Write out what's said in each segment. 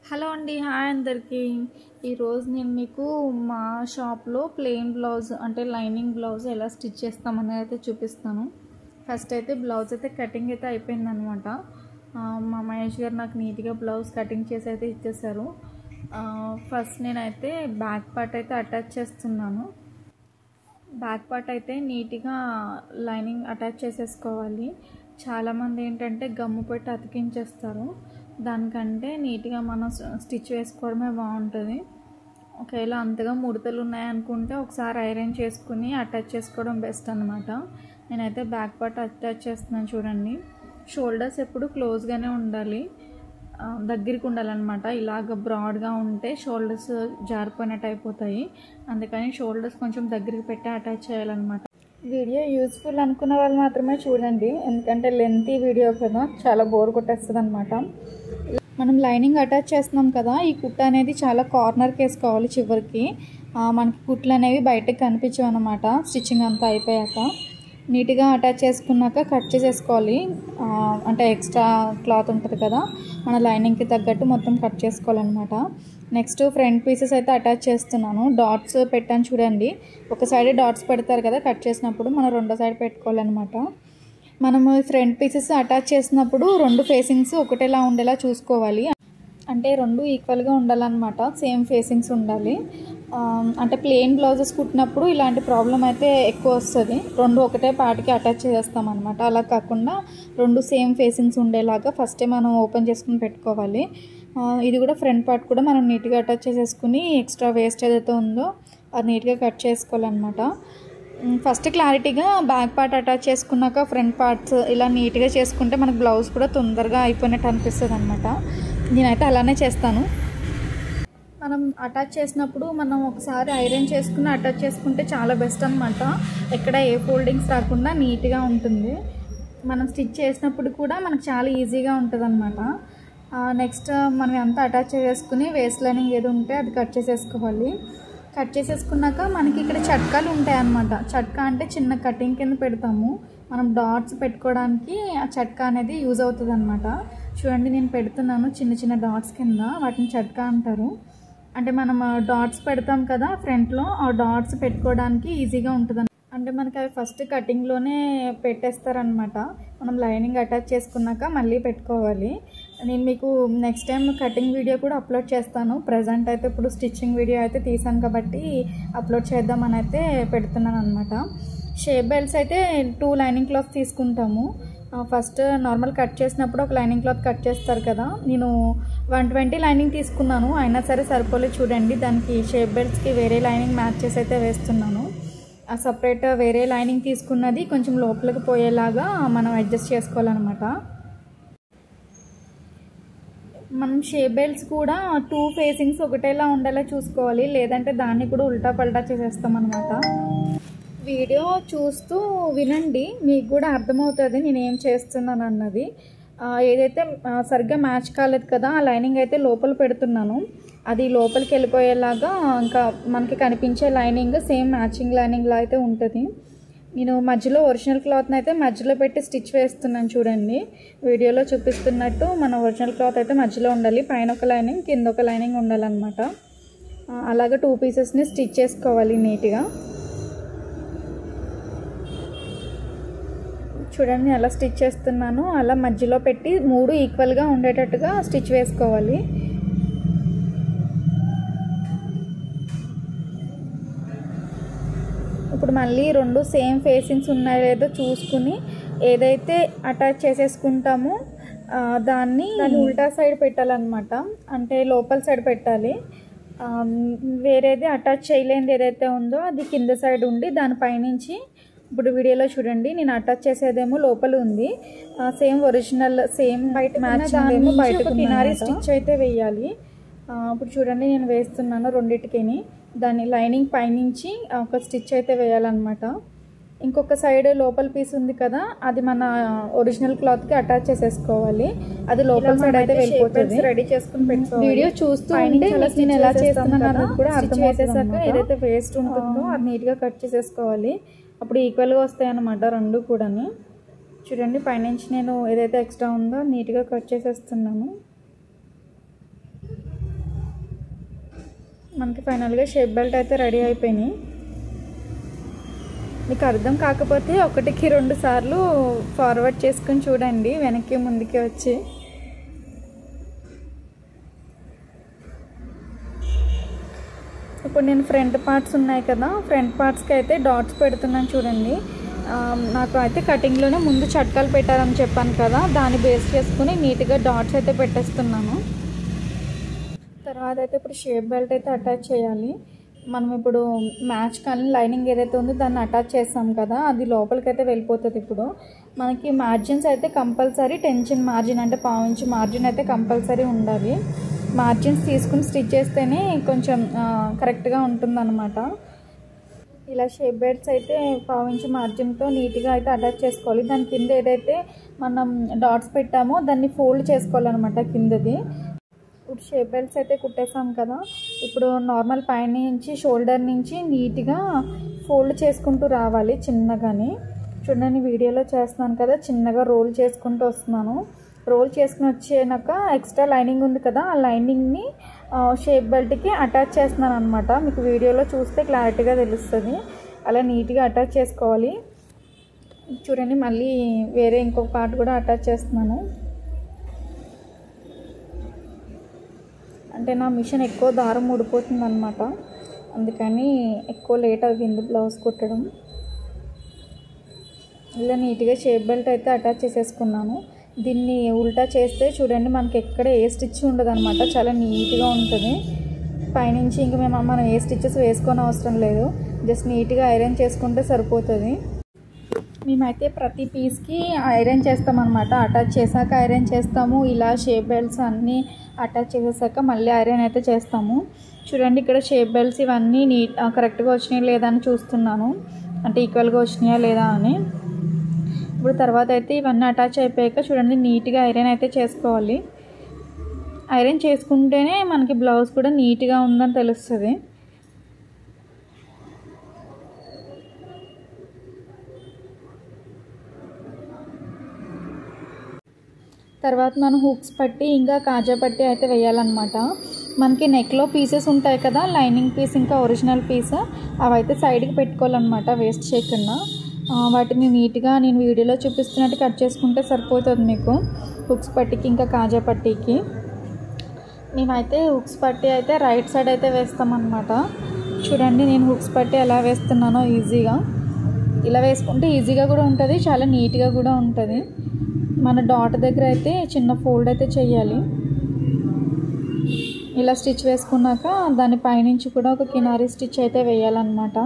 Hello అండి, hi అందరికీ. ఈరోజు నేను మీకు మా షాప్లో ప్లెయిన్ బ్లౌజ్ అంటే లైనింగ్ బ్లౌజ్ ఎలా స్టిచ్ చేస్తామనేది అయితే చూపిస్తాను. ఫస్ట్ అయితే బ్లౌజ్ అయితే కటింగ్ అయితే అయిపోయిందనమాట. మా మహేష్ గారు నాకు నీట్గా బ్లౌజ్ కటింగ్ చేసి అయితే ఇచ్చేసారు. ఫస్ట్ నేనైతే బ్యాక్ పార్ట్ అయితే అటాచ్ చేస్తున్నాను. బ్యాక్ పార్ట్ అయితే నీట్గా లైనింగ్ అటాచ్ చేసేసుకోవాలి. చాలామంది ఏంటంటే గమ్ము పెట్టి అతికించేస్తారు. దానికంటే నీట్గా మనం స్టిచ్ వేసుకోవడమే బాగుంటుంది. ఒకవేళ అంతగా ముడతలు ఉన్నాయనుకుంటే ఒకసారి ఐరన్ చేసుకుని అటాచ్ చేసుకోవడం బెస్ట్ అనమాట. నేనైతే బ్యాక్ పార్ట్ అటాచ్ చేస్తున్నాను. చూడండి, షోల్డర్స్ ఎప్పుడు క్లోజ్గానే ఉండాలి, దగ్గరికి ఉండాలన్నమాట. ఇలాగ బ్రాడ్గా ఉంటే షోల్డర్స్ జారిపోయినట్టు అయిపోతాయి. అందుకని షోల్డర్స్ కొంచెం దగ్గరికి పెట్టి అటాచ్ చేయాలన్నమాట. వీడియో యూస్ఫుల్ అనుకున్న వాళ్ళు మాత్రమే చూడండి, ఎందుకంటే లెంతీ వీడియో కదా, చాలా బోర్ కొట్టేస్తుంది అనమాట. మనం లైనింగ్ అటాచ్ చేస్తున్నాం కదా, ఈ కుట్ట అనేది చాలా కార్నర్కి వేసుకోవాలి. చివరికి మనకి కుట్లు అనేవి బయటకు కనిపించవు అనమాట. స్టిచ్చింగ్ అంతా అయిపోయాక నీట్గా అటాచ్ చేసుకున్నాక కట్ చేసేసుకోవాలి. అంటే ఎక్స్ట్రా క్లాత్ ఉంటుంది కదా, మన లైనింగ్కి తగ్గట్టు మొత్తం కట్ చేసుకోవాలన్నమాట. నెక్స్ట్ ఫ్రంట్ పీసెస్ అయితే అటాచ్ చేస్తున్నాను. డాట్స్ పెట్టాను చూడండి. ఒక సైడ్ డాట్స్ పెడతారు కదా కట్ చేసినప్పుడు, మనం రెండో సైడ్ పెట్టుకోవాలన్నమాట. మనము ఫ్రంట్ పీసెస్ అటాచ్ చేసినప్పుడు రెండు ఫేసింగ్స్ ఒకటేలా ఉండేలా చూసుకోవాలి. అంటే రెండు ఈక్వల్గా ఉండాలన్నమాట, సేమ్ ఫేసింగ్స్ ఉండాలి. అంటే ప్లెయిన్ బ్లౌజెస్ కుట్టినప్పుడు ఇలాంటి ప్రాబ్లం అయితే ఎక్కువ వస్తుంది. రెండు ఒకటే పార్ట్కి అటాచ్ చేస్తాం అనమాట. అలా కాకుండా రెండు సేమ్ ఫేసింగ్స్ ఉండేలాగా ఫస్టే మనం ఓపెన్ చేసుకుని పెట్టుకోవాలి. ఇది కూడా ఫ్రంట్ పార్ట్ కూడా మనం నీట్గా అటాచ్ చేసేసుకుని ఎక్స్ట్రా వేస్ట్ ఏదైతే ఉందో అది నీట్గా కట్ చేసుకోవాలన్నమాట. ఫస్ట్ క్లారిటీగా బ్యాక్ పార్ట్ అటాచ్ చేసుకున్నాక ఫ్రంట్ పార్ట్స్ ఇలా నీట్గా చేసుకుంటే మనకు బ్లౌజ్ కూడా తొందరగా అయిపోయినట్టు అనిపిస్తుంది అనమాట. నేనైతే అలానే చేస్తాను. మనం అటాచ్ చేసినప్పుడు మనం ఒకసారి ఐరన్ చేసుకుని అటాచ్ చేసుకుంటే చాలా బెస్ట్ అనమాట. ఎక్కడ ఏ ఫోల్డింగ్స్ రాకుండా నీట్గా ఉంటుంది. మనం స్టిచ్ చేసినప్పుడు కూడా మనకు చాలా ఈజీగా ఉంటుంది అనమాట. నెక్స్ట్ మనం అంతా అటాచ్ చేసుకుని వేస్ట్ లైనింగ్ ఏది ఉంటే అది కట్ చేసేసుకోవాలి. కట్ చేసేసుకున్నాక మనకి ఇక్కడ చట్కాలు ఉంటాయి అన్నమాట. చట్కా అంటే చిన్న కటింగ్ కింద పెడతాము. మనం డాట్స్ పెట్టుకోవడానికి ఆ చట్కా అనేది యూజ్ అవుతుంది అనమాట. చూడండి, నేను పెడుతున్నాను చిన్న చిన్న డాట్స్ కింద, వాటిని చట్కా అంటారు. అంటే మనం డాట్స్ పెడతాం కదా ఫ్రంట్లో, ఆ డాట్స్ పెట్టుకోవడానికి ఈజీగా ఉంటుంది. అంటే మనకి అవి ఫస్ట్ కటింగ్లోనే పెట్టేస్తారనమాట. మనం లైనింగ్ అటాచ్ చేసుకున్నాక మళ్ళీ పెట్టుకోవాలి. నేను మీకు నెక్స్ట్ టైం కటింగ్ వీడియో కూడా అప్లోడ్ చేస్తాను. ప్రజెంట్ అయితే ఇప్పుడు స్టిచ్చింగ్ వీడియో అయితే తీసాను కాబట్టి అప్లోడ్ చేద్దామని అయితే పెడుతున్నాను అనమాట. షేప్ బెల్ట్స్ అయితే 2 లైనింగ్ క్లాత్ తీసుకుంటాము. ఫస్ట్ నార్మల్ కట్ చేసినప్పుడు ఒక లైనింగ్ క్లాత్ కట్ చేస్తారు కదా, నేను 120 లైనింగ్ తీసుకున్నాను. అయినా సరే సరిపోలేదు చూడండి. దానికి షేప్ బెల్ట్స్కి వేరే లైనింగ్ మ్యాచ్ చేసి అయితే వేస్తున్నాను. సపరేట్ వేరే లైనింగ్ తీసుకున్నది కొంచెం లోపలికి పోయేలాగా మనం అడ్జస్ట్ చేసుకోవాలన్నమాట. మనం షేప్ బెల్ట్స్ కూడా 2 ఫేసింగ్స్ ఒకటేలా ఉండేలా చూసుకోవాలి, లేదంటే దాన్ని కూడా ఉల్టా పల్టా చేసేస్తాం అనమాట. వీడియో చూస్తూ వినండి, మీకు కూడా అర్థమవుతుంది నేనేం చేస్తున్నాను అన్నది. ఏదైతే సరిగ్గా మ్యాచ్ కాలేదు కదా, ఆ లైనింగ్ అయితే లోపల పెడుతున్నాను. అది లోపలికి వెళ్ళిపోయేలాగా ఇంకా మనకి కనిపించే లైనింగ్ సేమ్ మ్యాచింగ్ లైనింగ్లా అయితే ఉంటుంది. నేను మధ్యలో ఒరిజినల్ క్లాత్ని అయితే మధ్యలో పెట్టి స్టిచ్ వేస్తున్నాను చూడండి. వీడియోలో చూపిస్తున్నట్టు మన ఒరిజినల్ క్లాత్ అయితే మధ్యలో ఉండాలి. పైన ఒక లైనింగ్ కింద ఒక లైనింగ్ ఉండాలన్నమాట. అలాగే 2 పీసెస్ని స్టిచ్ చేసుకోవాలి నీట్గా. చూడండి అలా స్టిచ్ చేస్తున్నాను. అలా మధ్యలో పెట్టి 3 ఈక్వల్గా ఉండేటట్టుగా స్టిచ్ వేసుకోవాలి. ఇప్పుడు మళ్ళీ 2 సేమ్ ఫేసింగ్స్ ఉన్నాయో లేదో చూసుకుని ఏదైతే అటాచ్ చేసేసుకుంటామో దాన్ని ఉల్టా సైడ్ పెట్టాలన్నమాట. అంటే లోపల సైడ్ పెట్టాలి. వేరేది అటాచ్ చేయలేనిది ఏదైతే ఉందో అది కింద సైడ్ ఉండి దానిపైనుంచి, ఇప్పుడు వీడియోలో చూడండి నేను అటాచ్ చేసేదేమో లోపల ఉంది, సేమ్ ఒరిజినల్ సేమ్ బయట మ్యాచ్ బయట కినారీ స్టిచ్ అయితే వేయాలి. ఇప్పుడు చూడండి నేను వేస్తున్నాను రెండింటికి. దాన్ని లైనింగ్ పైనుంచి ఒక స్టిచ్ అయితే వేయాలన్నమాట. ఇంకొక సైడ్ లోపల పీస్ ఉంది కదా, అది మన ఒరిజినల్ క్లాత్కి అటాచ్ చేసేసుకోవాలి. అది లోపల సైడ్ అయితే వెళ్ళిపోతుంది. రెడీ చేసుకుని పెట్టుకోవాలి. వీడియో చూస్తూ ఉంటే నేను ఎలా చేస్తున్నాను అన్నది కూడా అర్థమవుతుంది. ఏదైతే వేస్ట్ ఉంటుందో అది నీట్గా కట్ చేసేసుకోవాలి. అప్పుడు ఈక్వల్గా వస్తాయి అన్నమాట రెండు కూడా. చూడండి పైనుంచి నేను ఏదైతే ఎక్స్ట్రా ఉందో నీట్గా కట్ చేసేస్తున్నాను. మనకి ఫైనల్గా షేప్ బెల్ట్ అయితే రెడీ అయిపోయినాయి. మీకు అర్థం కాకపోతే 1కి 2 సార్లు ఫార్వర్డ్ చేసుకుని చూడండి, వెనక్కి ముందుకి వచ్చి. ఇప్పుడు నేను ఫ్రంట్ పార్ట్స్ ఉన్నాయి కదా, ఫ్రంట్ పార్ట్స్కి అయితే డాట్స్ పెడుతున్నాను చూడండి. నాకు అయితే కటింగ్లోనే ముందు చట్కాలు పెట్టాలని చెప్పాను కదా, దాన్ని బేస్ చేసుకుని నీట్గా డాట్స్ అయితే పెట్టేస్తున్నాను. తర్వాత అయితే ఇప్పుడు షేప్ బెల్ట్ అయితే అటాచ్ చేయాలి. మనం ఇప్పుడు మ్యాచ్ కానీ లైనింగ్ ఏదైతే ఉందో దాన్ని అటాచ్ చేస్తాం కదా, అది లోపలికి అయితే వెళ్ళిపోతుంది. ఇప్పుడు మనకి మార్జిన్స్ అయితే కంపల్సరీ టెన్షన్ మార్జిన్ అంటే 1/2 ఇంచ్ మార్జిన్ అయితే కంపల్సరీ ఉండాలి. మార్జిన్స్ తీసుకుని స్టిచ్ చేస్తేనే కొంచెం కరెక్ట్గా ఉంటుందన్నమాట. ఇలా షేప్ బెల్ట్స్ అయితే 1/2 ఇంచ్ మార్జిన్తో నీట్గా అయితే అటాచ్ చేసుకోవాలి. దాని కింద ఏదైతే మనం డాట్స్ పెట్టామో దాన్ని ఫోల్డ్ చేసుకోవాలన్నమాట కిందది. ఇప్పుడు షేప్ బెల్ట్స్ అయితే కుట్టేసాం కదా, ఇప్పుడు నార్మల్ పైన నుంచి షోల్డర్ నుంచి నీట్గా ఫోల్డ్ చేసుకుంటూ రావాలి చిన్నగాని. చూడండి వీడియోలో చేస్తున్నాను కదా, చిన్నగా రోల్ చేసుకుంటూ వస్తున్నాను. రోల్ చేసుకుని వచ్చాక ఎక్స్ట్రా లైనింగ్ ఉంది కదా, ఆ లైనింగ్ని షేప్ బెల్ట్కి అటాచ్ చేస్తున్నాను అనమాట. మీకు వీడియోలో చూస్తే క్లారిటీగా తెలుస్తుంది. అలా నీట్గా అటాచ్ చేసుకోవాలి. చూడండి మళ్ళీ వేరే ఇంకొక పార్ట్ కూడా అటాచ్ చేస్తున్నాను. అంటే నా మిషన్ ఎక్కువ దారం ఊడిపోతుంది అనమాట, అందుకని ఎక్కువ లేట్ అయింది బ్లౌజ్ కుట్టడం. ఇలా నీట్గా షేప్ బెల్ట్ అయితే అటాచ్ చేసేసుకున్నాను. దీన్ని ఉల్టా చేస్తే చూడండి మనకి ఎక్కడ ఏ స్టిచ్ ఉండదు అనమాట, చాలా నీట్గా ఉంటుంది. పైనుంచి ఇంక మనం ఏ స్టిచెస్ వేసుకొని అవసరం లేదు, జస్ట్ నీట్గా ఐరన్ చేసుకుంటే సరిపోతుంది. మేమైతే ప్రతి పీస్కి ఐరన్ చేస్తామన్నమాట. అటాచ్ చేశాక ఐరన్ చేస్తాము. ఇలా షేప్ బెల్ట్స్ అన్నీ అటాచ్ చేసేసాక మళ్ళీ ఐరన్ అయితే చేస్తాము. చూడండి ఇక్కడ షేప్ బెల్ట్స్ ఇవన్నీ కరెక్ట్గా వచ్చినాయా లేదా అని చూస్తున్నాను, అంటే ఈక్వల్గా వచ్చినాయా లేదా అని. ఇప్పుడు తర్వాత అయితే ఇవన్నీ అటాచ్ అయిపోయాక చూడండి నీట్గా ఐరన్ అయితే చేసుకోవాలి. ఐరన్ చేసుకుంటేనే మనకి బ్లౌజ్ కూడా నీట్గా ఉందని తెలుస్తుంది. తర్వాత మనం హుక్స్ పట్టి ఇంకా కాజా పట్టి అయితే వేయాలన్నమాట. మనకి నెక్లో పీసెస్ ఉంటాయి కదా, లైనింగ్ పీస్ ఇంకా ఒరిజినల్ పీస్, అవైతే సైడ్కి పెట్టుకోవాలన్నమాట వేస్ట్ చేయకుండా. వాటిని నీట్గా నేను వీడియోలో చూపిస్తున్నట్టు కట్ చేసుకుంటే సరిపోతుంది మీకు హుక్స్ పట్టికి ఇంకా కాజా పట్టీకి. మేమైతే హుక్స్ పట్టి అయితే రైట్ సైడ్ అయితే వేస్తామన్నమాట. చూడండి నేను హుక్స్ పట్టి ఎలా వేస్తున్నానో ఈజీగా. ఇలా వేసుకుంటే ఈజీగా కూడా ఉంటుంది, చాలా నీట్గా కూడా ఉంటుంది. మన డాట్ దగ్గర అయితే చిన్న ఫోల్డ్ అయితే చేయాలి. ఇలా స్టిచ్ వేసుకున్నాక దాని పైనుంచి కూడా ఒక కినారీ స్టిచ్ అయితే వేయాలన్నమాట.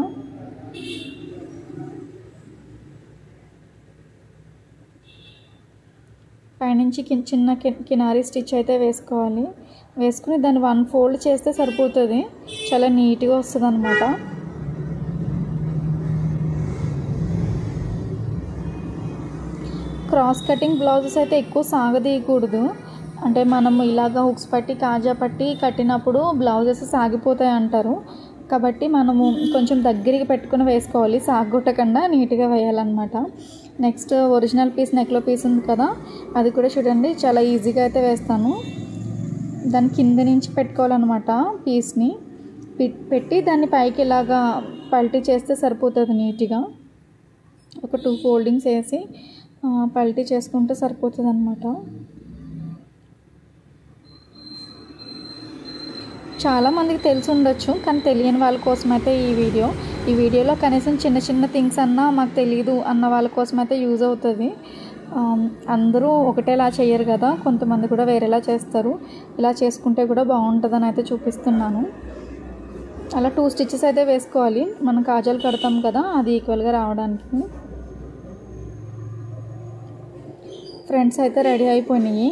పైనుంచి చిన్న కినారీ స్టిచ్ అయితే వేసుకోవాలి. వేసుకుని దాన్ని 1 ఫోల్డ్ చేస్తే సరిపోతుంది, చాలా నీట్గా వస్తుంది అన్నమాట. క్రాస్ కటింగ్ బ్లౌజెస్ అయితే ఎక్కువ సాగదీయకూడదు. అంటే మనము ఇలాగ హుక్స్ పట్టి కాజా పట్టి కట్టినప్పుడు బ్లౌజెస్ సాగిపోతాయి అంటారు, కాబట్టి మనము కొంచెం దగ్గరికి పెట్టుకుని వేసుకోవాలి, సాగొట్టకుండా నీట్గా వేయాలన్నమాట. నెక్స్ట్ ఒరిజినల్ పీస్ నెక్లో పీస్ ఉంది కదా, అది కూడా చూడండి చాలా ఈజీగా అయితే వేస్తాను. దాని కింద నుంచి పెట్టుకోవాలన్నమాట పీస్ని. పెట్టి దాన్ని పైకి ఇలాగా పల్టీ చేస్తే సరిపోతుంది నీట్గా. ఒక 2 ఫోల్డింగ్స్ వేసి పల్టీ చేసుకుంటే సరిపోతుంది అన్నమాట. చాలామందికి తెలిసి ఉండొచ్చు, కానీ తెలియని వాళ్ళ కోసం అయితే ఈ వీడియోలో కనీసం చిన్న చిన్న థింగ్స్ అన్నా మాకు తెలియదు అన్న వాళ్ళ కోసం అయితే యూజ్ అవుతుంది. అందరూ ఒకటేలా చేయరు కదా, కొంతమంది కూడా వేరేలా చేస్తారు. ఇలా చేసుకుంటే కూడా బాగుంటుందని అయితే చూపిస్తున్నాను. అలా 2 స్టిచెస్ అయితే వేసుకోవాలి, మనం కాజాలు కడతాం కదా అది ఈక్వల్గా రావడానికి. ఫ్రంట్స్ అయితే రెడీ అయిపోయినాయి.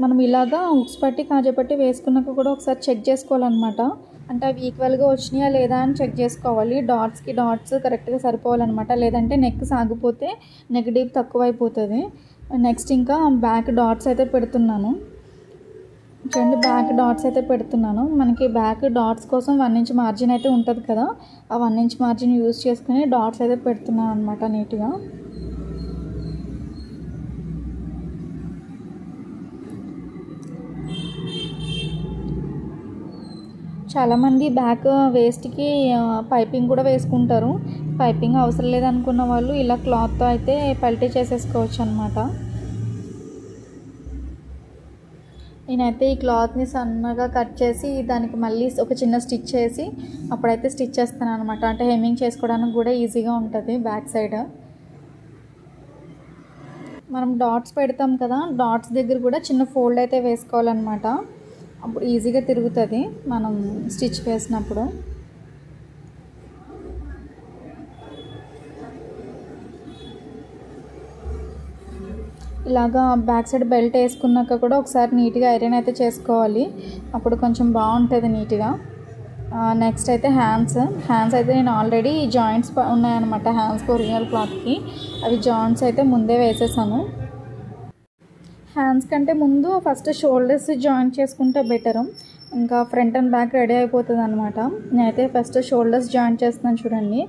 మనం ఇలాగా హుక్స్ పట్టి కాజా పట్టి వేసుకున్నాక కూడా ఒకసారి చెక్ చేసుకోవాలన్నమాట. అంటే అవి ఈక్వల్గా వచ్చినాయా లేదా అని చెక్ చేసుకోవాలి. డాట్స్కి డాట్స్ కరెక్ట్గా సరిపోవాలన్నమాట, లేదంటే నెక్ సాగిపోతే నెక్ డీప్ తక్కువ అయిపోతుంది. నెక్స్ట్ ఇంకా బ్యాక్ డాట్స్ అయితే పెడుతున్నాను. చూడండి బ్యాక్ డాట్స్ అయితే పెడుతున్నాను. మనకి బ్యాక్ డాట్స్ కోసం 1 ఇంచ్ మార్జిన్ అయితే ఉంటుంది కదా, ఆ 1 ఇంచ్ మార్జిన్ యూజ్ చేసుకుని డాట్స్ అయితే పెడుతున్నాను అనమాట నీట్గా. చాలామంది బ్యాక్ వేస్ట్కి పైపింగ్ కూడా వేసుకుంటారు. పైపింగ్ అవసరం లేదనుకున్న వాళ్ళు ఇలా క్లాత్తో అయితే పల్టీ చేసేసుకోవచ్చు అనమాట. నేనైతే ఈ క్లాత్ని సన్నగా కట్ చేసి దానికి మళ్ళీ ఒక చిన్న స్టిచ్ చేసి అప్పుడైతే స్టిచ్ చేస్తాను అనమాట. అంటే హెమ్మింగ్ చేసుకోవడానికి కూడా ఈజీగా ఉంటుంది బ్యాక్ సైడ్. మనం డాట్స్ పెడతాం కదా, డాట్స్ దగ్గర కూడా చిన్న ఫోల్డ్ అయితే వేసుకోవాలన్నమాట. అప్పుడు ఈజీగా తిరుగుతుంది మనం స్టిచ్ వేసినప్పుడు. ఇలాగా బ్యాక్ సైడ్ బెల్ట్ వేసుకున్నాక కూడా ఒకసారి నీట్గా ఐరన్ అయితే చేసుకోవాలి. అప్పుడు కొంచెం బాగుంటుంది నీట్గా. నెక్స్ట్ అయితే హ్యాండ్స్ అయితే నేను ఆల్రెడీ జాయింట్స్ ఉన్నాయన్నమాట. హ్యాండ్స్కి ఒరిజినల్ క్లాత్కి అవి జాయింట్స్ అయితే ముందే వేసేసాను. హ్యాండ్స్ కంటే ముందు ఫస్ట్ షోల్డర్స్ జాయింట్ చేసుకుంటే బెటరు. ఇంకా ఫ్రంట్ అండ్ బ్యాక్ రెడీ అయిపోతుంది అనమాట. నేనైతే ఫస్ట్ షోల్డర్స్ జాయింట్ చేస్తున్నాను చూడండి.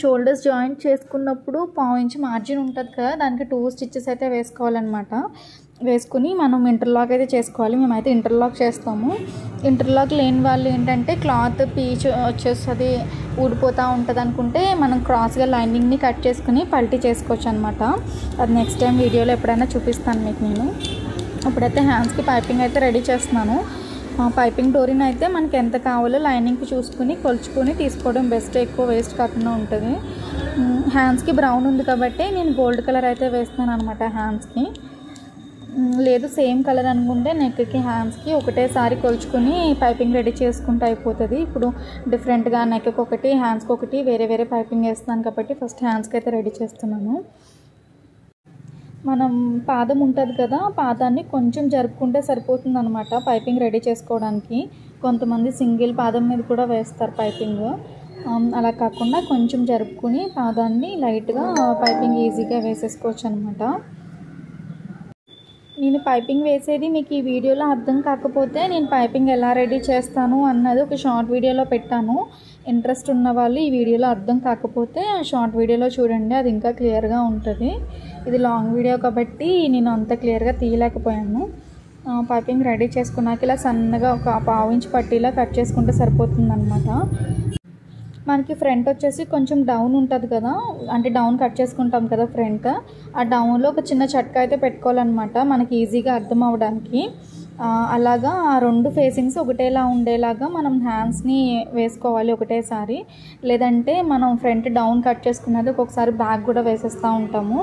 షోల్డర్స్ జాయింట్ చేసుకున్నప్పుడు 1/2 ఇంచ్ మార్జిన్ ఉంటుంది కదా, దానికి 2 స్టిచ్చెస్ అయితే వేసుకోవాలన్నమాట. వేసుకుని మనం ఇంటర్లాక్ అయితే చేసుకోవాలి. మేమైతే ఇంటర్లాక్ చేస్తాము. ఇంటర్లాక్ లేని వాళ్ళు ఏంటంటే క్లాత్ పీచ్ వచ్చేస్తుంది, ఊడిపోతూ ఉంటుంది అనుకుంటే మనం క్రాస్గా లైనింగ్ని కట్ చేసుకుని పల్టీ చేసుకోవచ్చు అనమాట. అది నెక్స్ట్ టైం వీడియోలో ఎప్పుడైనా చూపిస్తాను మీకు నేను. ఇప్పుడైతే హ్యాండ్స్కి పైపింగ్ అయితే రెడీ చేస్తున్నాను. పైపింగ్ డోరీని అయితే మనకి ఎంత కావాలో లైనింగ్కి చూసుకుని కొలుచుకొని తీసుకోవడం బెస్ట్, ఎక్కువ వేస్ట్ కాకుండా ఉంటుంది. హ్యాండ్స్కి బ్రౌన్ ఉంది కాబట్టి నేను గోల్డ్ కలర్ అయితే వేస్తున్నాను అనమాట హ్యాండ్స్కి. లేదు సేమ్ కలర్ అనుకుంటే నెక్కి హ్యాండ్స్కి ఒకటేసారి కొలుచుకొని పైపింగ్ రెడీ చేసుకుంటే అయిపోతుంది. ఇప్పుడు డిఫరెంట్గా నెక్కి ఒకటి హ్యాండ్స్కి ఒకటి వేరే వేరే పైపింగ్ వేస్తున్నాను కాబట్టి ఫస్ట్ హ్యాండ్స్కి అయితే రెడీ చేస్తున్నాను. మనం పాదం ఉంటుంది కదా, పాదాన్ని కొంచెం జరుపుకుంటే సరిపోతుంది అనమాట పైపింగ్ రెడీ చేసుకోవడానికి. కొంతమంది సింగిల్ పాదం మీద కూడా వేస్తారు పైపింగ్. అలా కాకుండా కొంచెం జరుపుకుని పాదాన్ని లైట్గా పైపింగ్ ఈజీగా వేసేసుకోవచ్చు అనమాట. నేను పైపింగ్ వేసేది మీకు ఈ వీడియోలో అర్థం కాకపోతే నేను పైపింగ్ ఎలా రెడీ చేస్తాను అన్నది ఒక షార్ట్ వీడియోలో పెట్టాను. ఇంట్రెస్ట్ ఉన్న వాళ్ళు ఈ వీడియోలో అర్థం కాకపోతే షార్ట్ వీడియోలో చూడండి, అది ఇంకా క్లియర్గా ఉంటుంది. ఇది లాంగ్ వీడియో కాబట్టి నేను అంత క్లియర్గా తీయలేకపోయాను. పైపింగ్ రెడీ చేసుకున్నాక ఇలా సన్నగా ఒక 1/2 ఇంచ్ పట్టీలా కట్ చేసుకుంటే సరిపోతుంది అనమాట. మనకి ఫ్రంట్ వచ్చేసి కొంచెం డౌన్ ఉంటుంది కదా, అంటే డౌన్ కట్ చేసుకుంటాం కదా ఫ్రంట్, ఆ డౌన్లో ఒక చిన్న చట్కా అయితే పెట్టుకోవాలన్నమాట మనకి ఈజీగా అర్థం అవ్వడానికి. అలాగా ఆ 2 ఫేసింగ్స్ ఒకటేలా ఉండేలాగా మనం హ్యాండ్స్ని వేసుకోవాలి ఒకటేసారి. లేదంటే మనం ఫ్రంట్ డౌన్ కట్ చేసుకున్నది ఒక్కొక్కసారి బ్యాక్ కూడా వేసేస్తూ ఉంటాము.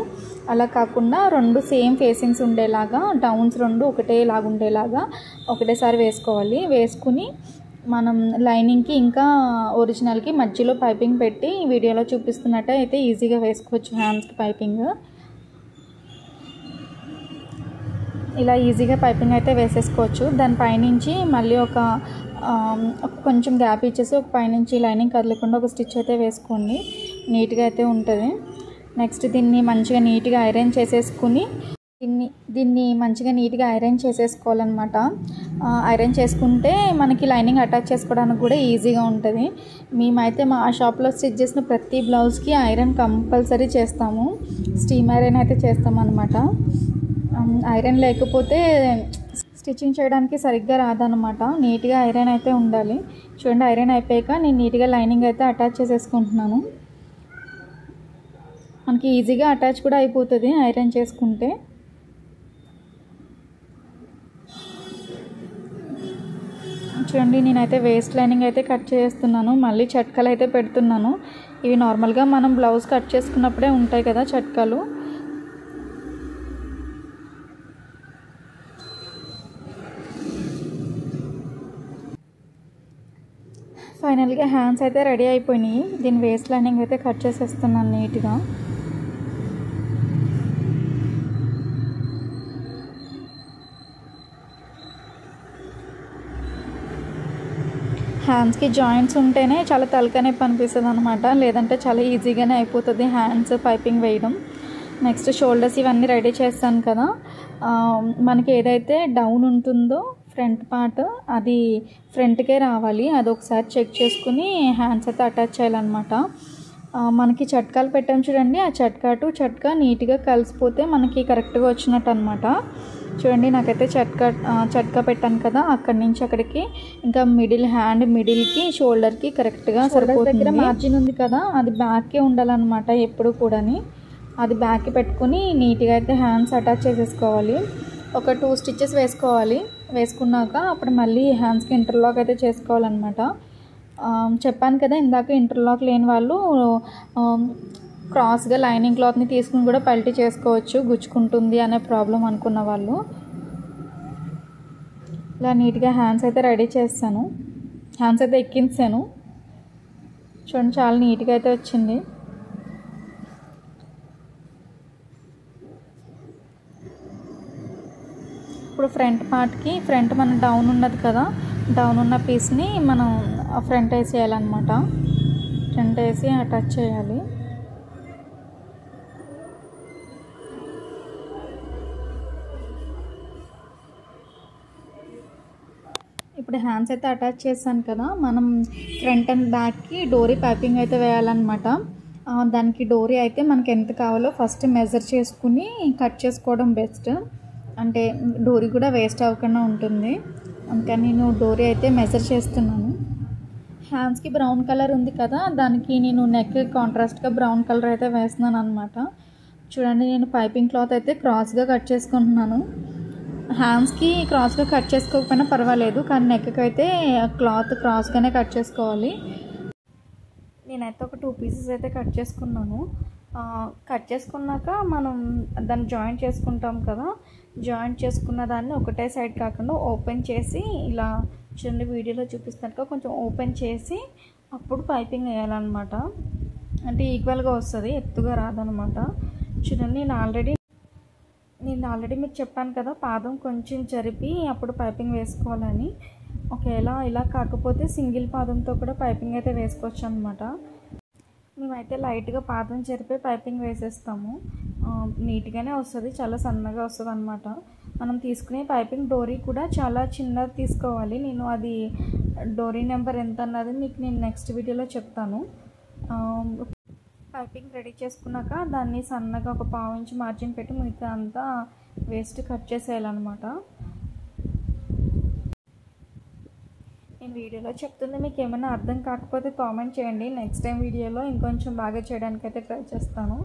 అలా కాకుండా 2 సేమ్ ఫేసింగ్స్ ఉండేలాగా, డౌన్స్ 2 ఒకటేలాగా ఉండేలాగా ఒకటేసారి వేసుకోవాలి. వేసుకుని మనం లైనింగ్కి ఇంకా ఒరిజినల్కి మధ్యలో పైపింగ్ పెట్టి వీడియోలో చూపిస్తున్నట్టు అయితే ఈజీగా వేసుకోవచ్చు హ్యాండ్స్కి పైపింగ్. ఇలా ఈజీగా పైపింగ్ అయితే వేసేసుకోవచ్చు. దానిపైనుంచి మళ్ళీ ఒక కొంచెం గ్యాప్ ఇచ్చేసి ఒక పైనుంచి లైనింగ్ కదలకుండా ఒక స్టిచ్ అయితే వేసుకోండి, నీట్గా అయితే ఉంటుంది. నెక్స్ట్ దీన్ని మంచిగా నీట్గా ఐరన్ చేసేసుకుని దీన్ని మంచిగా నీట్గా ఐరన్ చేసేసుకోవాలన్నమాట. ఐరన్ చేసుకుంటే మనకి లైనింగ్ అటాచ్ చేసుకోవడానికి కూడా ఈజీగా ఉంటుంది. మేమైతే మా షాప్లో స్టిచ్ చేసిన ప్రతి బ్లౌజ్కి ఐరన్ కంపల్సరీ చేస్తాము. స్టీమ్ ఐరన్ అయితే చేస్తామన్నమాట. ఐరన్ లేకపోతే స్టిచ్చింగ్ చేయడానికి సరిగ్గా రాదనమాట. నీట్గా ఐరన్ అయితే ఉండాలి. చూడండి, ఐరన్ అయిపోయాక నేను నీట్గా లైనింగ్ అయితే అటాచ్ చేసేసుకుంటున్నాను. మనకి ఈజీగా అటాచ్ కూడా అయిపోతుంది ఐరన్ చేసుకుంటే. చూడండి, నేనైతే వేస్ట్ లైనింగ్ అయితే కట్ చేస్తున్నాను, మళ్ళీ చట్కాలు అయితే పెడుతున్నాను. ఇవి నార్మల్గా మనం బ్లౌజ్ కట్ చేసుకున్నప్పుడే ఉంటాయి కదా చట్కాలు. ఫైనల్గా హ్యాండ్స్ అయితే రెడీ అయిపోయినాయి. దీని వేస్ట్ లైనింగ్ అయితే కట్ చేసేస్తున్నాను నీట్గా. హ్యాండ్స్కి జాయింట్స్ ఉంటేనే చాలా తలకానొప్పి అనిపిస్తుంది అనమాట, లేదంటే చాలా ఈజీగానే అయిపోతుంది హ్యాండ్స్ పైపింగ్ వేయడం. నెక్స్ట్ షోల్డర్స్ ఇవన్నీ రెడీ చేస్తాను కదా, మనకి ఏదైతే డౌన్ ఉంటుందో ఫ్రంట్ పార్ట్ అది ఫ్రంట్కే రావాలి. అది ఒకసారి చెక్ చేసుకుని హ్యాండ్స్ అయితే అటాచ్ చేయాలన్నమాట. మనకి చట్కాలు పెట్టాం చూడండి, ఆ చట్కా టు చట్కా నీట్గా కలిసిపోతే మనకి కరెక్ట్గా వచ్చినట్టు అనమాట. చూడండి నాకైతే చట్కా పెట్టాను కదా, అక్కడి నుంచి అక్కడికి ఇంకా హ్యాండ్ మిడిల్కి షోల్డర్కి కరెక్ట్గా సరిపోతుంది. దగ్గర మార్జిన్ ఉంది కదా, అది బ్యాక్కే ఉండాలన్నమాట ఎప్పుడు కూడాని. అది బ్యాక్కి పెట్టుకుని నీట్గా అయితే హ్యాండ్స్ అటాచ్ చేసేసుకోవాలి. ఒక 2 స్టిచెస్ వేసుకోవాలి. వేసుకున్నాక అప్పుడు మళ్ళీ హ్యాండ్స్కి ఇంటర్లాక్ అయితే చేసుకోవాలన్నమాట. చెప్పాను కదా ఇందాక, ఇంటర్లాక్ లేని వాళ్ళు క్రాస్గా లైనింగ్ క్లాత్ని తీసుకుని కూడా పల్టీ చేసుకోవచ్చు, గుచ్చుకుంటుంది అనే ప్రాబ్లం అనుకున్న వాళ్ళు. ఇలా నీట్గా హ్యాండ్స్ అయితే రెడీ చేస్తాను. హ్యాండ్స్ అయితే ఎక్కించాను. చూడండి చాలా నీట్గా అయితే వచ్చింది. ఇప్పుడు ఫ్రంట్ మన డౌన్ ఉన్నది కదా, డౌన్ ఉన్న పీస్ని మనం ఫ్రంట్ వేసేయాలన్నమాట. ఫ్రంట్ వేసి అటాచ్ చేయాలి. ఇప్పుడు హ్యాండ్స్ అయితే అటాచ్ చేశాను కదా, మనం ఫ్రంట్ అండ్ బ్యాక్కి డోరీ పైపింగ్ అయితే వేయాలన్నమాట. దానికి డోరీ అయితే మనకి ఎంత కావాలో ఫస్ట్ మెజర్ చేసుకుని కట్ చేసుకోవడం బెస్ట్. అంటే డోరీ కూడా వేస్ట్ అవ్వకుండా ఉంటుంది. అందుకని నేను డోరీ అయితే మెజర్ చేస్తున్నాను. హ్యాండ్స్కి బ్రౌన్ కలర్ ఉంది కదా, దానికి నేను నెక్ కాంట్రాస్ట్గా బ్రౌన్ కలర్ అయితే వేస్తున్నాను అనమాట. చూడండి నేను పైపింగ్ క్లాత్ అయితే క్రాస్గా కట్ చేసుకుంటున్నాను. హ్యాండ్స్కి క్రాస్గా కట్ చేసుకోకపోయినా పర్వాలేదు, కానీ నెక్కి అయితే క్లాత్ క్రాస్గానే కట్ చేసుకోవాలి. నేనైతే ఒక 2 పీసెస్ అయితే కట్ చేసుకున్నాను. కట్ చేసుకున్నాక మనం దాన్ని జాయింట్ చేసుకుంటాం కదా, జాయింట్ చేసుకున్న దాన్ని ఒకటే సైడ్ కాకుండా ఓపెన్ చేసి ఇలా చిన్న వీడియోలో చూపిస్తాను కొంచెం ఓపెన్ చేసి అప్పుడు పైపింగ్ వేయాలన్నమాట. అంటే ఈక్వల్గా వస్తుంది, ఎత్తుగా రాదనమాట. చూడండి నేను ఆల్రెడీ మీకు చెప్పాను కదా, పాదం కొంచెం జరిపి అప్పుడు పైపింగ్ వేసుకోవాలని. ఒకవేళ ఇలా కాకపోతే సింగిల్ పాదంతో కూడా పైపింగ్ అయితే వేసుకోవచ్చు అనమాట. మేమైతే లైట్గా పాదం జరిపే పైపింగ్ వేసేస్తాము. నీట్గానే వస్తుంది, చాలా సన్నగా వస్తుంది అనమాట. మనం తీసుకునే పైపింగ్ డోరీ కూడా చాలా చిన్నది తీసుకోవాలి. నేను అది డోరీ నెంబర్ ఎంత అన్నది మీకు నేను నెక్స్ట్ వీడియోలో చెప్తాను. పైపింగ్ రెడీ చేసుకున్నాక దాన్ని సన్నగా ఒక 1/2 ఇంచ్ మార్జిన్ పెట్టి మిగతా అంతా వేస్ట్ కట్ చేసేయాలన్నమాట. నేను వీడియోలో చెప్తుంది మీకు ఏమైనా అర్థం కాకపోతే కామెంట్ చేయండి. నెక్స్ట్ టైం వీడియోలో ఇంకొంచెం బాగా చేయడానికి అయితే ట్రై చేస్తాను.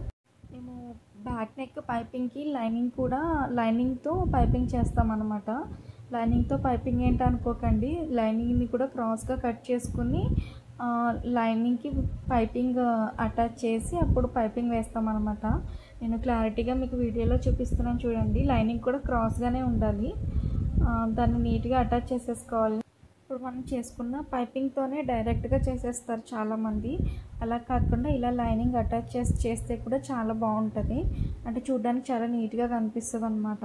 మేము బ్యాక్ నెక్ పైపింగ్కి లైనింగ్తో పైపింగ్ చేస్తామన్నమాట. లైనింగ్తో పైపింగ్ ఏంటి అనుకోకండి, లైనింగ్ని కూడా క్రాస్గా కట్ చేసుకుని లైనింగ్కి పైపింగ్ అటాచ్ చేసి అప్పుడు పైపింగ్ వేస్తామన్నమాట. నేను క్లారిటీగా మీకు వీడియోలో చూపిస్తున్నాను చూడండి. లైనింగ్ కూడా క్రాస్గానే ఉండాలి. దాన్ని నీట్గా అటాచ్ చేసేసుకోవాలి. ఇప్పుడు మనం చేసుకున్న పైపింగ్తోనే డైరెక్ట్గా చేసేస్తారు చాలామంది. అలా కాకుండా ఇలా లైనింగ్ అటాచ్ చేస్తే కూడా చాలా బాగుంటుంది. అంటే చూడడానికి చాలా నీట్గా కనిపిస్తుంది అనమాట.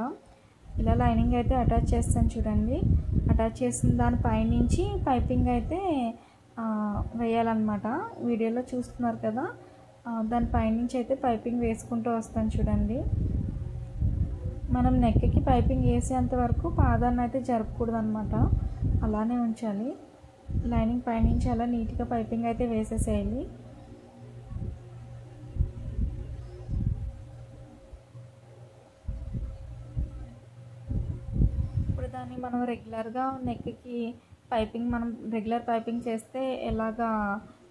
ఇలా లైనింగ్ అయితే అటాచ్ చేస్తాను చూడండి. అటాచ్ చేసిన దానిపైనుంచి పైపింగ్ అయితే వేయాలన్నమాట. వీడియోలో చూస్తున్నారు కదా, దానిపైనుంచి అయితే పైపింగ్ వేసుకుంటూ వస్తాను చూడండి. మనం నెక్కి పైపింగ్ వేసేంత వరకు పాదాన్ని అయితే జరపకూడదు అనమాట, అలానే ఉంచాలి. లైనింగ్ పైనుంచి అలా నీట్గా పైపింగ్ అయితే వేసేసేయాలి. ఇప్పుడు దాన్ని మనం రెగ్యులర్గా నెక్కి మనం రెగ్యులర్ పైపింగ్ చేస్తే ఎలాగా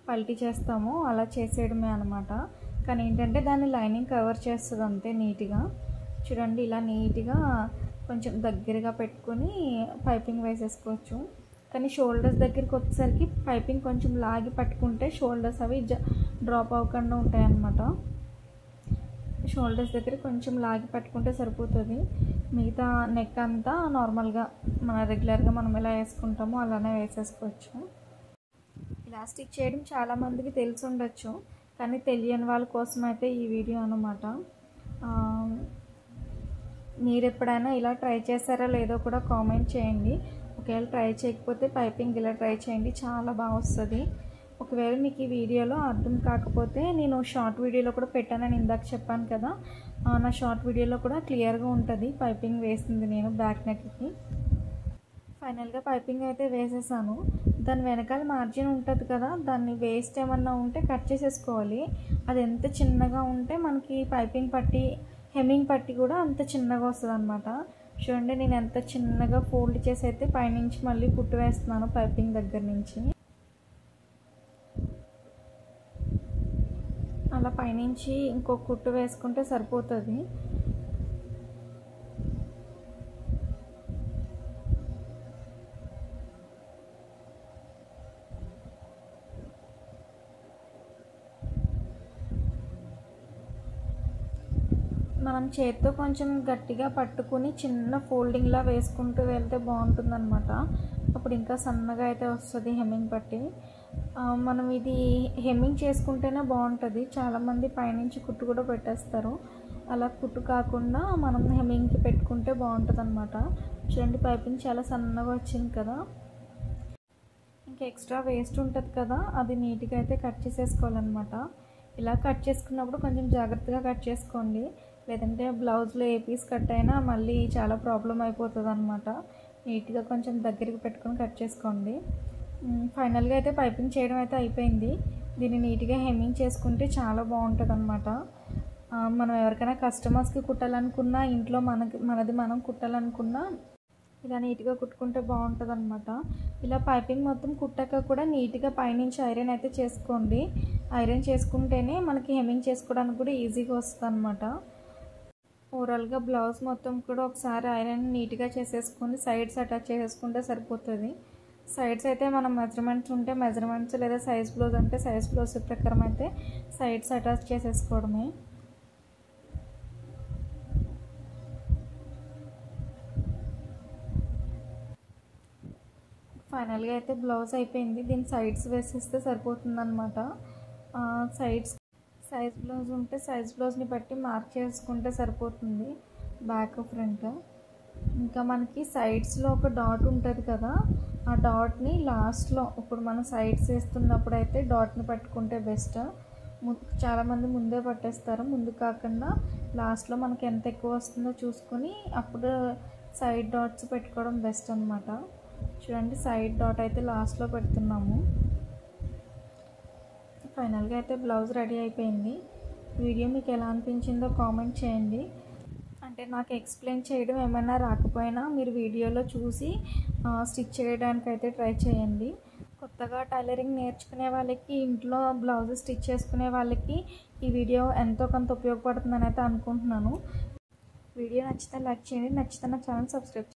పల్టీ చేస్తామో అలా చేసేయడమే అనమాట. కానీ ఏంటంటే దాన్ని లైనింగ్ కవర్ చేస్తుంది అంతే నీట్గా. చూడండి ఇలా నీట్గా కొంచెం దగ్గరగా పెట్టుకొని పైపింగ్ వేసేసుకోవచ్చు. కానీ షోల్డర్స్ దగ్గరికి వచ్చేసరికి పైపింగ్ కొంచెం లాగి పట్టుకుంటే షోల్డర్స్ అవి డ్రాప్ అవ్వకుండా ఉంటాయి అన్నమాట. షోల్డర్స్ దగ్గర కొంచెం లాగి పట్టుకుంటే సరిపోతుంది. మిగతా నెక్ అంతా నార్మల్గా రెగ్యులర్గా మనం ఎలా వేసుకుంటామో అలానే వేసేసుకోవచ్చు. ఇలా స్టిచ్ చేయడం చాలామందికి తెలిసి ఉండొచ్చు, కానీ తెలియని వాళ్ళ కోసం అయితే ఈ వీడియో అన్నమాట. మీరు ఎప్పుడైనా ఇలా ట్రై చేస్తారా లేదో కూడా కామెంట్ చేయండి. ఒకవేళ ట్రై చేయకపోతే పైపింగ్ ఇలా ట్రై చేయండి, చాలా బాగా వస్తుంది. ఒకవేళ మీకు ఈ వీడియోలో అర్థం కాకపోతే నేను షార్ట్ వీడియోలో కూడా పెట్టానని ఇందాక చెప్పాను కదా, నా షార్ట్ వీడియోలో కూడా క్లియర్గా ఉంటుంది పైపింగ్ వేసింది నేను బ్యాక్ నెక్కి. ఫైనల్గా పైపింగ్ అయితే వేసేసాను. దాని వెనకాల మార్జిన్ ఉంటుంది కదా, దాన్ని వేస్ట్ ఏమన్నా ఉంటే కట్ చేసేసుకోవాలి. అది ఎంత చిన్నగా ఉంటే మనకి పైపింగ్ పట్టి హెమ్మింగ్ పట్టి కూడా అంత చిన్నగా వస్తుంది అనమాట. చూడండి నేను ఎంత చిన్నగా ఫోల్డ్ చేసి అయితే పైనుంచి మళ్ళీ కుట్టు వేస్తున్నాను పైపింగ్ దగ్గర నుంచి. అలా పైనుంచి ఇంకొక కుట్టు వేసుకుంటే సరిపోతుంది. మనం చేత్తో కొంచెం గట్టిగా పట్టుకుని చిన్న ఫోల్డింగ్లా వేసుకుంటూ వెళ్తే బాగుంటుందన్నమాట. అప్పుడు ఇంకా సన్నగా అయితే వస్తుంది హెమ్మింగ్ పట్టి. మనం ఇది హెమ్మింగ్ చేసుకుంటేనే బాగుంటుంది. చాలామంది పైనుంచి కుట్టు కూడా పెట్టేస్తారు. అలా కుట్టు కాకుండా మనం హెమ్మింగ్కి పెట్టుకుంటే బాగుంటుంది అన్నమాట. చూడండి పైపింగ్ చాలా సన్నగా వచ్చింది కదా. ఇంకా ఎక్స్ట్రా వేస్ట్ ఉంటుంది కదా, అది నీట్గా అయితే కట్ చేసేసుకోవాలన్నమాట. ఇలా కట్ చేసుకున్నప్పుడు కొంచెం జాగ్రత్తగా కట్ చేసుకోండి, లేదంటే బ్లౌజ్లో ఏ పీస్ కట్ అయినా మళ్ళీ చాలా ప్రాబ్లం అయిపోతుంది అనమాట. నీట్గా కొంచెం దగ్గరికి పెట్టుకొని కట్ చేసుకోండి. ఫైనల్గా అయితే పైపింగ్ చేయడం అయితే అయిపోయింది. దీన్ని నీట్గా హెమ్మింగ్ చేసుకుంటే చాలా బాగుంటుంది అనమాట. మనం ఎవరికైనా కస్టమర్స్కి కుట్టాలనుకున్నా, ఇంట్లో మనది మనం కుట్టాలనుకున్నా ఇలా నీట్గా కుట్టుకుంటే బాగుంటుంది అనమాట. ఇలా పైపింగ్ మొత్తం కుట్టాక కూడా నీట్గా పైనుంచి ఐరన్ అయితే చేసుకోండి. ఐరన్ చేసుకుంటేనే మనకి హెమ్మింగ్ చేసుకోవడానికి కూడా ఈజీగా వస్తుంది అనమాట. ఓవరాల్గా బ్లౌజ్ మొత్తం కూడా ఒకసారి ఐరన్ నీట్గా చేసేసుకొని సైడ్స్ అటాచ్ చేసేసుకుంటే సరిపోతుంది. సైడ్స్ అయితే మనం మెజర్మెంట్స్ ఉంటే మెజర్మెంట్స్, లేదా సైజ్ బ్లౌజ్ అంటే సైజ్ బ్లౌజ్ ప్రకారం అయితే సైడ్స్ అటాచ్ చేసేసుకోవడమే. ఫైనల్గా అయితే బ్లౌజ్ అయిపోయింది. దీని సైడ్స్ వేసేస్తే సరిపోతుంది అనమాట. సైడ్స్ సైజ్ బ్లౌజ్ ఉంటే సైజ్ బ్లౌజ్ని బట్టి మార్క్ చేసుకుంటే సరిపోతుంది, బ్యాక్ ఫ్రంట్. ఇంకా మనకి సైడ్స్లో ఒక డాట్ ఉంటుంది కదా, ఆ డాట్ని లాస్ట్లో ఇప్పుడు మనం సైడ్స్ వేస్తున్నప్పుడు అయితే డాట్ని పట్టుకుంటే బెస్ట్. చాలామంది ముందే పట్టేస్తారు. ముందు కాకుండా లాస్ట్లో మనకి ఎంత ఎక్కువ వస్తుందో చూసుకొని అప్పుడు సైడ్ డాట్స్ పెట్టుకోవడం బెస్ట్ అనమాట. చూడండి సైడ్ డాట్ అయితే లాస్ట్లో పెడుతున్నాము. ఫైనల్గా అయితే బ్లౌజ్ రెడీ అయిపోయింది. వీడియో మీకు ఎలా అనిపించిందో కామెంట్ చేయండి. అంటే నాకు ఎక్స్ప్లెయిన్ చేయడం ఏమైనా రాకపోయినా మీరు వీడియోలో చూసి స్టిచ్ చేయడానికి అయితే ట్రై చేయండి. కొత్తగా టైలరింగ్ నేర్చుకునే వాళ్ళకి, ఇంట్లో బ్లౌజ్ స్టిచ్ చేసుకునే వాళ్ళకి ఈ వీడియో ఎంతో కొంత ఉపయోగపడుతుందని అయితే అనుకుంటున్నాను. వీడియో నచ్చితే లైక్ చేయండి, నచ్చితే నా ఛానల్ సబ్స్క్రైబ్ చేయండి.